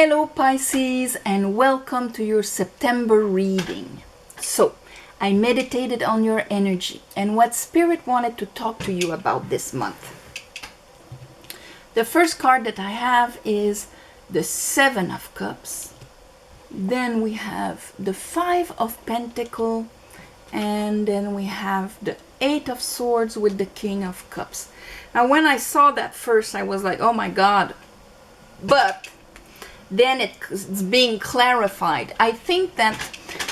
Hello Pisces, and welcome to your September reading. So, I meditated on your energy and what Spirit wanted to talk to you about this month. The first card that I have is the Seven of Cups. Then we have the Five of Pentacles, and then we have the Eight of Swords with the King of Cups. Now when I saw that first, I was like, oh my God. But then it's being clarified. I think that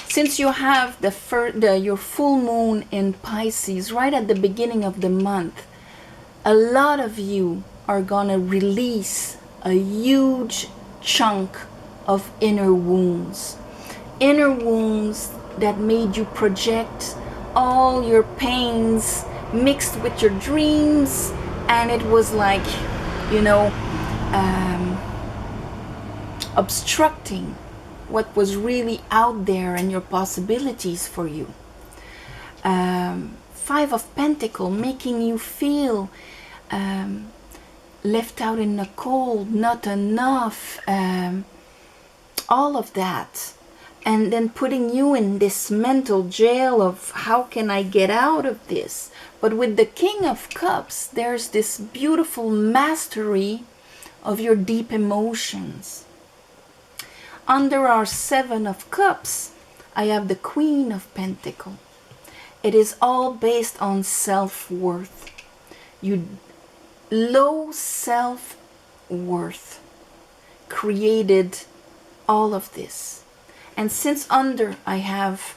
since you have your full moon in Pisces right at the beginning of the month, a lot of you are gonna release a huge chunk of inner wounds that made you project all your pains mixed with your dreams, and it was like, you know, obstructing what was really out there and your possibilities for you. Five of Pentacles, making you feel left out in the cold, not enough, all of that. And then putting you in this mental jail of how can I get out of this? But with the King of Cups, there's this beautiful mastery of your deep emotions. Under our Seven of Cups, I have the Queen of Pentacles. It is all based on self-worth. Low self-worth created all of this. And since under I have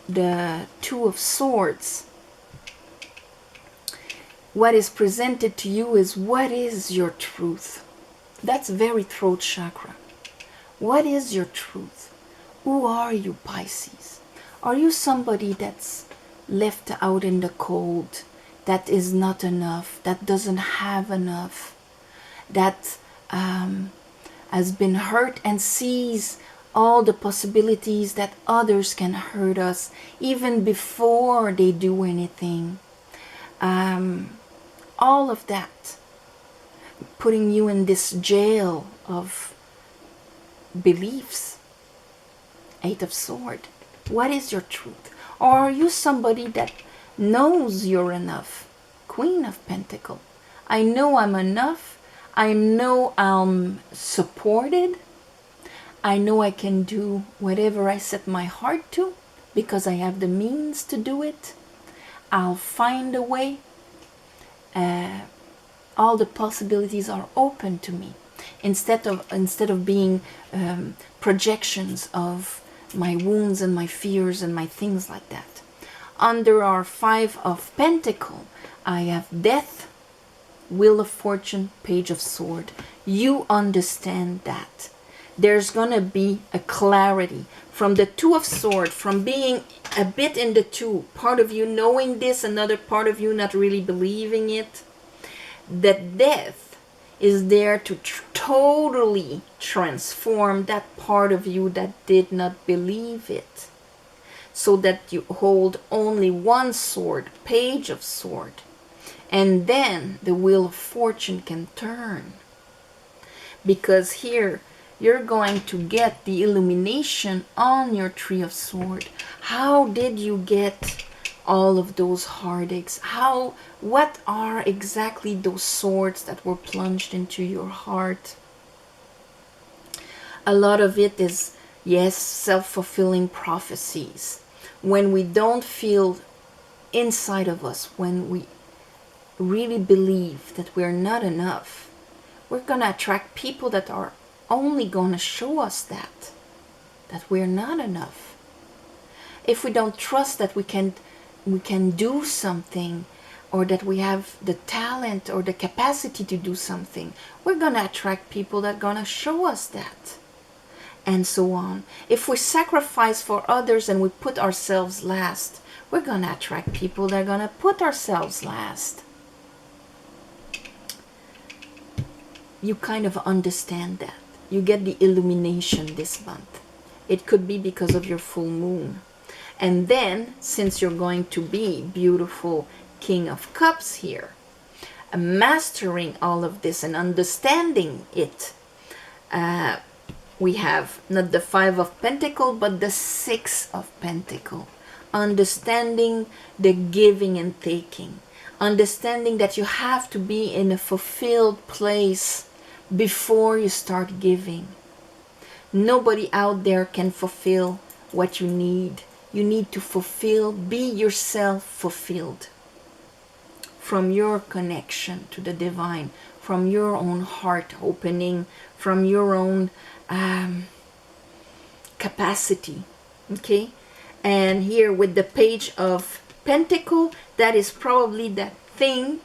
the Two of Swords, what is presented to you is, what is your truth? That's very throat chakra. What is your truth? Who are you, Pisces? Are you somebody that's left out in the cold, that is not enough, that doesn't have enough, that has been hurt and sees all the possibilities that others can hurt us even before they do anything? All of that, putting you in this jail of beliefs. Eight of Swords. What is your truth? Or are you somebody that knows you're enough? Queen of Pentacles. I know I'm enough. I know I'm supported. I know I can do whatever I set my heart to because I have the means to do it. I'll find a way. All the possibilities are open to me. Instead of being projections of my wounds and my fears and my things like that. Under our Five of Pentacles, I have Death, Wheel of Fortune, Page of Sword. You understand that. There's gonna be a clarity from the Two of Swords, from being a bit in the two, part of you knowing this, another part of you not really believing it. That death is there to totally transform that part of you that did not believe it, so that you hold only one sword, Page of Sword, and then the Wheel of Fortune can turn, because here you're going to get the illumination on your Three of Swords. How did you get all of those heartaches? What are exactly those swords that were plunged into your heart? A lot of it is, yes, self-fulfilling prophecies. When we don't feel inside of us, when we really believe that we're not enough, we're gonna attract people that are only gonna show us that we're not enough. If we don't trust that we can do something, or that we have the talent or the capacity to do something, we're gonna attract people that are gonna show us that, and so on. If we sacrifice for others and we put ourselves last, we're gonna attract people that are gonna put ourselves last. You kind of understand that. You get the illumination this month. It could be because of your full moon. And then, since you're going to be beautiful King of Cups here, mastering all of this and understanding it, we have not the 5 of Pentacles, but the 6 of Pentacles. Understanding the giving and taking. Understanding that you have to be in a fulfilled place before you start giving. Nobody out there can fulfill what you need. You need to fulfill, be yourself fulfilled. From your connection to the divine, from your own heart opening, from your own capacity. Okay? And here with the Page of Pentacle, that is probably that thing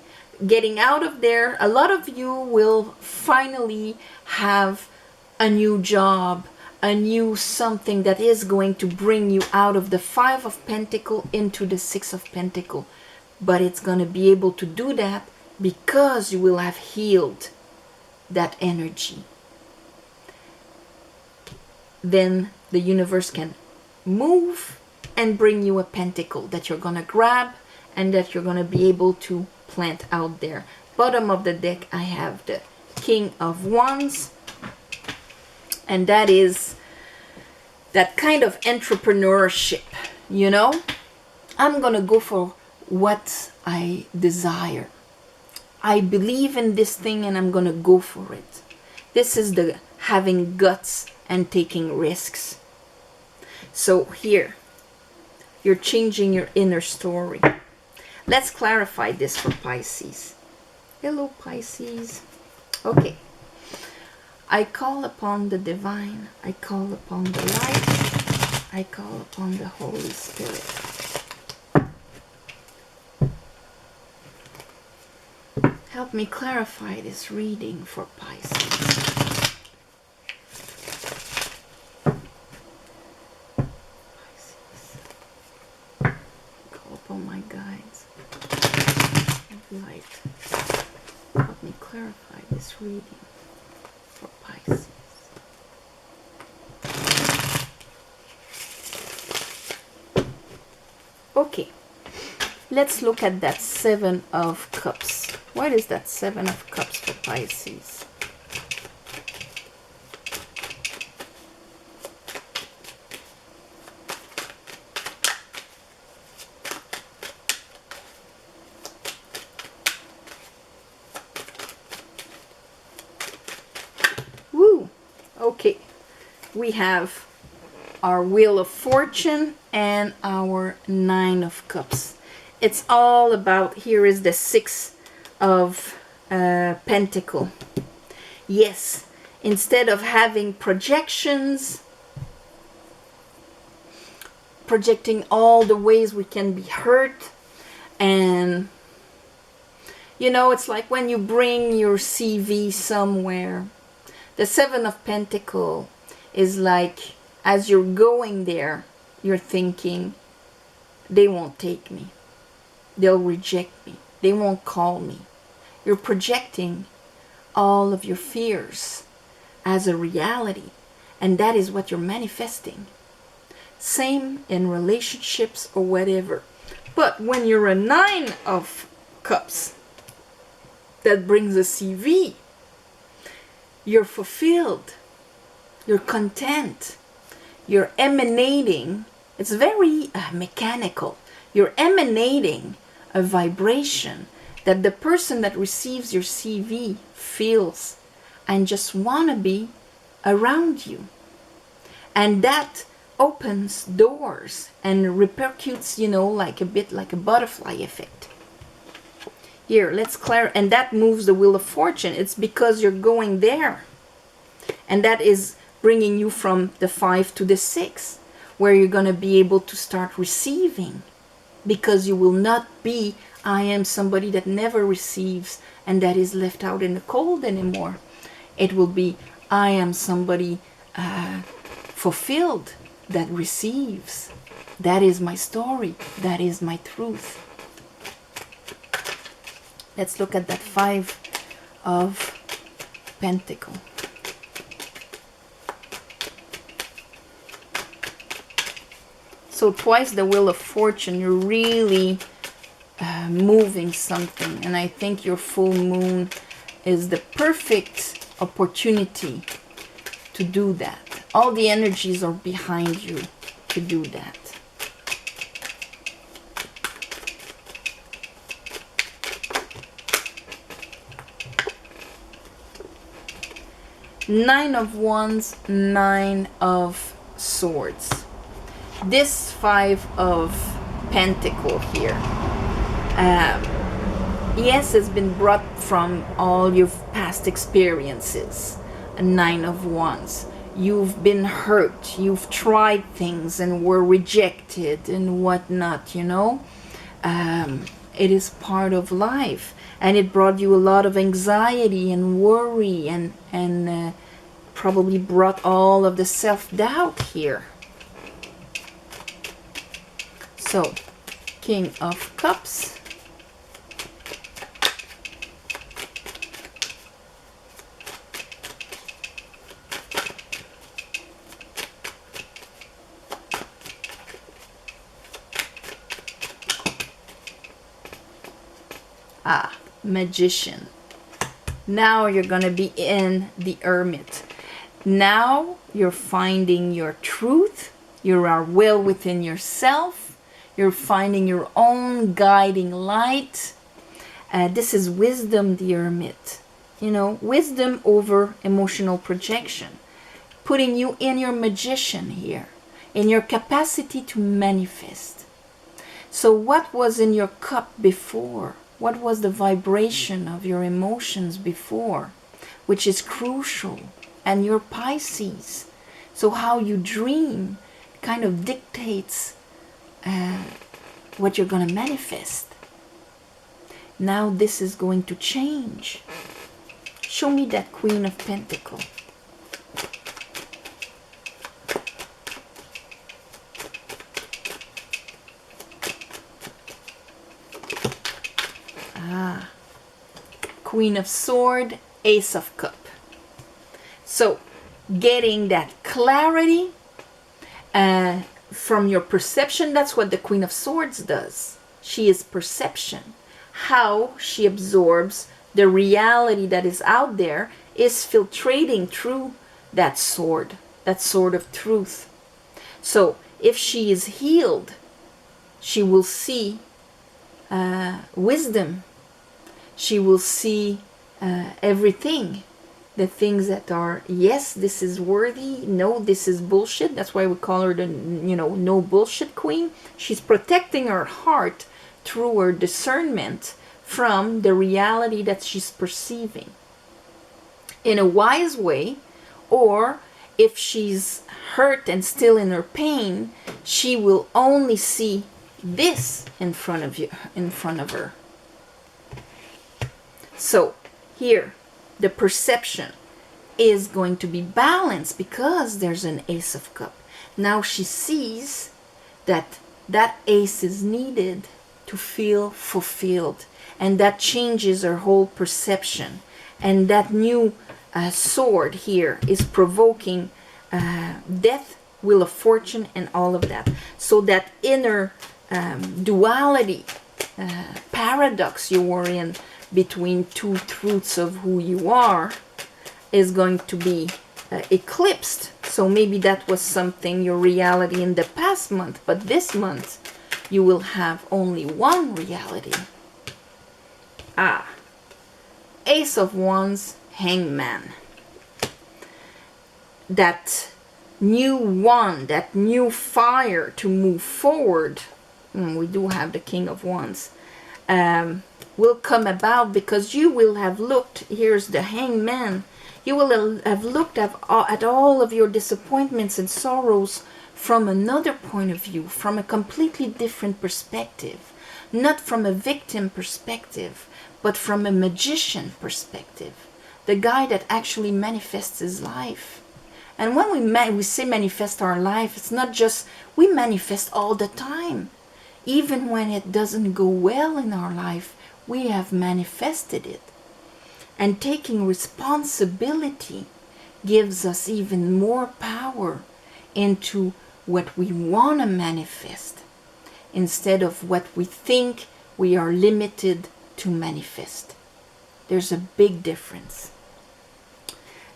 getting out of there. A lot of you will finally have a new job, a new something that is going to bring you out of the 5 of Pentacle into the 6 of Pentacle. But it's going to be able to do that because you will have healed that energy. Then the universe can move and bring you a pentacle that you're going to grab and that you're going to be able to plant out there. Bottom of the deck, I have the King of Wands. And that is that kind of entrepreneurship, you know? I'm going to go for what I desire. I believe in this thing and I'm going to go for it. This is the having guts and taking risks. So here, you're changing your inner story. Let's clarify this for Pisces. Hello, Pisces. Okay. I call upon the divine. I call upon the light. I call upon the Holy Spirit. Help me clarify this reading for Pisces. Call upon my guides of light. Help me clarify this reading for Pisces. Okay, let's look at that 7 of Cups. What is that 7 of Cups for Pisces? Woo! Okay, we have our Wheel of Fortune and our 9 of Cups. It's all about, here is the 6 of Pentacle. Yes, instead of having projections, projecting all the ways we can be hurt, and you know, it's like when you bring your CV somewhere. The 7 of Pentacle is like, as you're going there, you're thinking, they won't take me. They'll reject me. They won't call me. You're projecting all of your fears as a reality. And that is what you're manifesting. Same in relationships or whatever. But when you're a 9 of Cups, that brings a CV. You're fulfilled. You're content. You're emanating. It's very mechanical. You're emanating a vibration that the person that receives your CV feels and just want to be around you. And that opens doors and repercutes, you know, like a bit like a butterfly effect. Here, let's clarify. And that moves the Wheel of Fortune. It's because you're going there. And that is bringing you from the 5 to the 6, where you're going to be able to start receiving. Because you will not be, I am somebody that never receives and that is left out in the cold anymore. It will be, I am somebody fulfilled that receives. That is my story. That is my truth. Let's look at that 5 of Pentacle. So twice the Wheel of Fortune, you're really moving something. And I think your full moon is the perfect opportunity to do that. All the energies are behind you to do that. Nine of Wands, Nine of Swords. This Five of Pentacles here. Yes, it's been brought from all your past experiences. A Nine of Wands. You've been hurt. You've tried things and were rejected and whatnot, you know. It is part of life. And it brought you a lot of anxiety and worry and probably brought all of the self-doubt here. So, King of Cups. Magician. Now you're going to be in the Hermit. Now you're finding your truth. You are well within yourself. You're finding your own guiding light. This is wisdom, the Hermit. You know, wisdom over emotional projection. Putting you in your magician here. In your capacity to manifest. So what was in your cup before? What was the vibration of your emotions before? Which is crucial. And your Pisces. So how you dream kind of dictates what you're going to manifest. Now this is going to change. Show me that Queen of Pentacles. Queen of Sword, Ace of Cup. So, getting that clarity from your perception, that's what the Queen of Swords does. She is perception. How she absorbs the reality that is out there is filtrating through that sword of truth. So, if she is healed, she will see wisdom. She will see everything. The things that are, yes, this is worthy. No, this is bullshit. That's why we call her the, you know, no bullshit queen. She's protecting her heart through her discernment from the reality that she's perceiving. In a wise way, or if she's hurt and still in her pain, she will only see this in front of her. So here, the perception is going to be balanced because there's an Ace of Cups. Now she sees that that ace is needed to feel fulfilled. And that changes her whole perception. And that new sword here is provoking death, Wheel of Fortune, and all of that. So that inner duality, paradox you were in, between two truths of who you are, is going to be eclipsed. So maybe that was something, your reality in the past month, but this month you will have only one reality. Ace of Wands, Hangman. That new one, that new fire to move forward. We do have the King of Wands. Will come about because you will have looked, here's the Hangman, you will have looked at all of your disappointments and sorrows from another point of view, from a completely different perspective. Not from a victim perspective, but from a magician perspective. The guy that actually manifests his life. And when we say manifest our life, it's not just we manifest all the time. Even when it doesn't go well in our life, we have manifested it. And taking responsibility gives us even more power into what we want to manifest, instead of what we think we are limited to manifest. There's a big difference.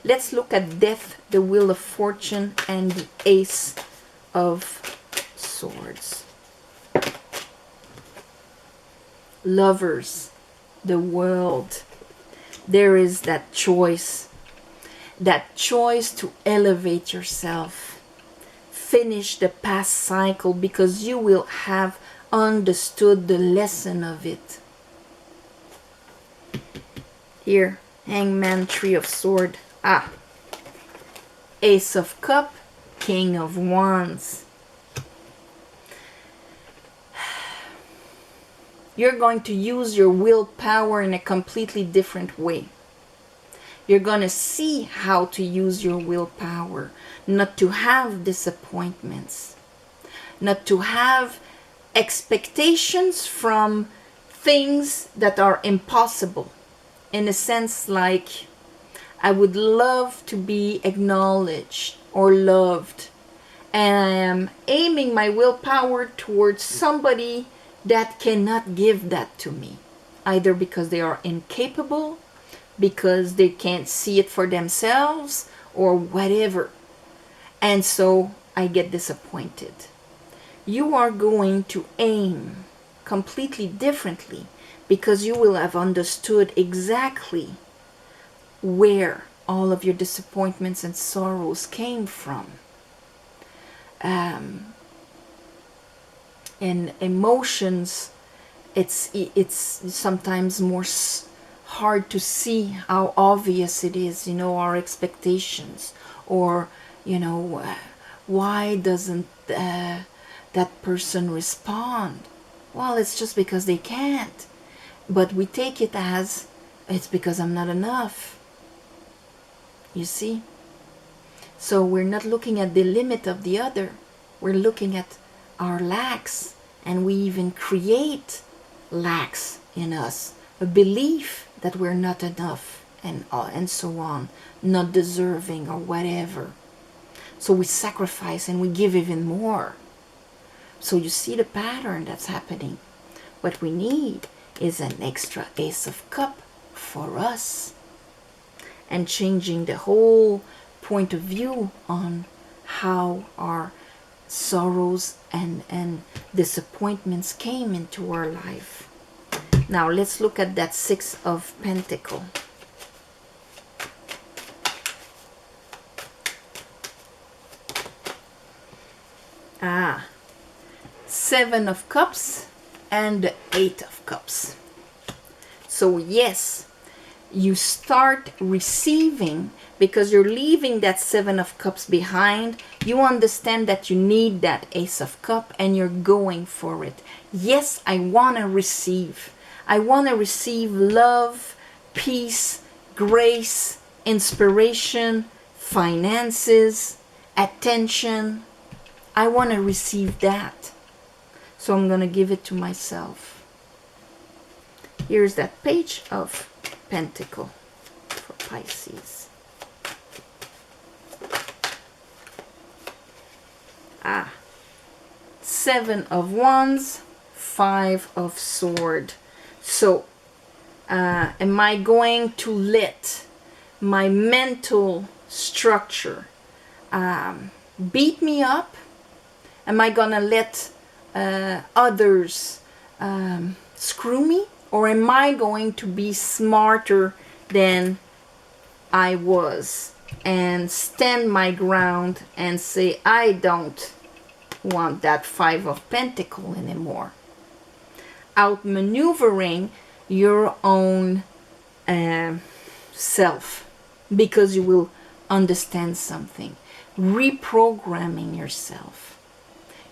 Let's look at Death, the Wheel of Fortune, and the Ace of Swords. Lovers, the world. There is that choice to elevate yourself. Finish the past cycle because you will have understood the lesson of it. Here, Hangman, Three of Swords. Ace of Cup, King of Wands. You're going to use your willpower in a completely different way. You're going to see how to use your willpower, not to have disappointments, not to have expectations from things that are impossible. In a sense, like, I would love to be acknowledged or loved, and I am aiming my willpower towards somebody that cannot give that to me, either because they are incapable, because they can't see it for themselves, or whatever. And so I get disappointed. You are going to aim completely differently because you will have understood exactly where all of your disappointments and sorrows came from. And emotions, it's sometimes more hard to see how obvious it is, our expectations, or why doesn't that person respond? Well, it's just because they can't, but we take it as it's because I'm not enough, you see. So we're not looking at the limit of the other, we're looking at our lacks, and we even create lacks in us, a belief that we're not enough, and so on, not deserving or whatever. So we sacrifice and we give even more. So you see the pattern that's happening. What we need is an extra Ace of Cup for us, and changing the whole point of view on how our sorrows and disappointments came into our life. Now let's look at that Six of Pentacles. Seven of Cups and the Eight of Cups. So yes, you start receiving because you're leaving that Seven of Cups behind. You understand that you need that Ace of Cups and you're going for it. Yes, I want to receive. I want to receive love, peace, grace, inspiration, finances, attention. I want to receive that. So I'm going to give it to myself. Here's that Page of Pentacles for Pisces. Seven of Wands, Five of Swords. So, am I going to let my mental structure beat me up? Am I gonna let others screw me? Or am I going to be smarter than I was and stand my ground and say, I don't want that Five of Pentacles anymore? Outmaneuvering your own self, because you will understand something. Reprogramming yourself.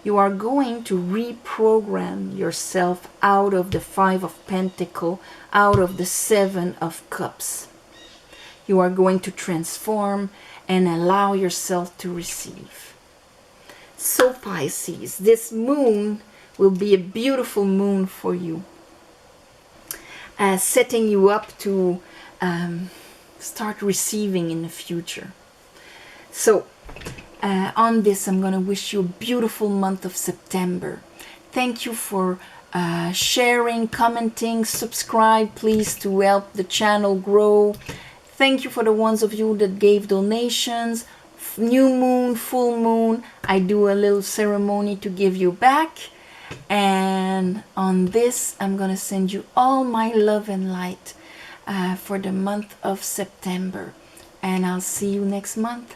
You are going to reprogram yourself out of the Five of Pentacles, out of the Seven of Cups. You are going to transform and allow yourself to receive. So Pisces, this moon will be a beautiful moon for you, setting you up to start receiving in the future. So on this, I'm going to wish you a beautiful month of September. Thank you for sharing, commenting, subscribe, please, to help the channel grow. Thank you for the ones of you that gave donations. New moon, full moon, I do a little ceremony to give you back. And on this, I'm gonna send you all my love and light for the month of September. And I'll see you next month.